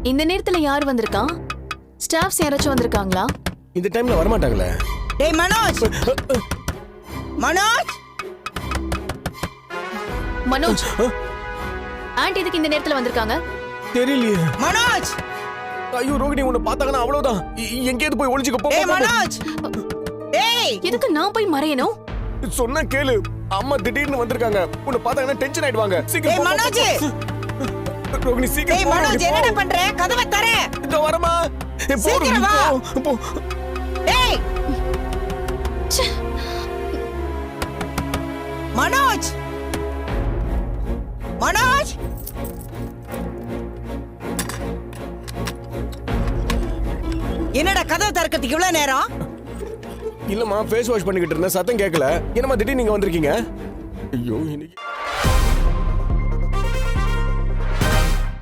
இந்த நேரத்துல யார் வந்திருக்கா? ஸ்டாஃப்ஸ் யாராச்சும் வந்திருக்காங்களா? இந்த டைம்ல வர மாட்டாங்களே. டேய் மனோஜ், மனோஜ், மனோஜ், ஆண்டி இதுக்கு இந்த நேரத்துல வந்திருக்காங்க? தெரியலையே. மனோஜ். ஐயோ ரோகிணி, உன்னை பார்த்தாங்கன்னா அவ்வளவுதான். எங்கேயாவது போய் ஒளிஞ்சுக்க போ. டேய் மனோஜ். டேய், எதுக்கு நான் போய் மறையணும்? சொன்னா கேளு. அம்மா திடீர்னு வந்திருக்காங்க. உன்னை பார்த்தாங்கன்னா டென்ஷன் ஆயிடுவாங்க. சீக்கிரம் டேய் போ, மனோஜ். ரோகிணி சீக்கிரம் டேய் போ. மனோஜ், என்னடா பண்ற? கதவை தர. இதோ வரமா. சீக்கிரம் வா. போ. டேய் மனோஜ், மனோஜ். என்னடா கதவை திறக்கிறதுக்கு இவ்வளவு நேரம்? இல்லம்மா, ஃபேஸ் வாஷ் பண்ணிக்கிட்டு இருந்தேன், சத்தம் கேட்கல. என்னம்மா திடீர்னு நீங்க வந்திருக்கீங்க? ஐயோ இன்னைக்கு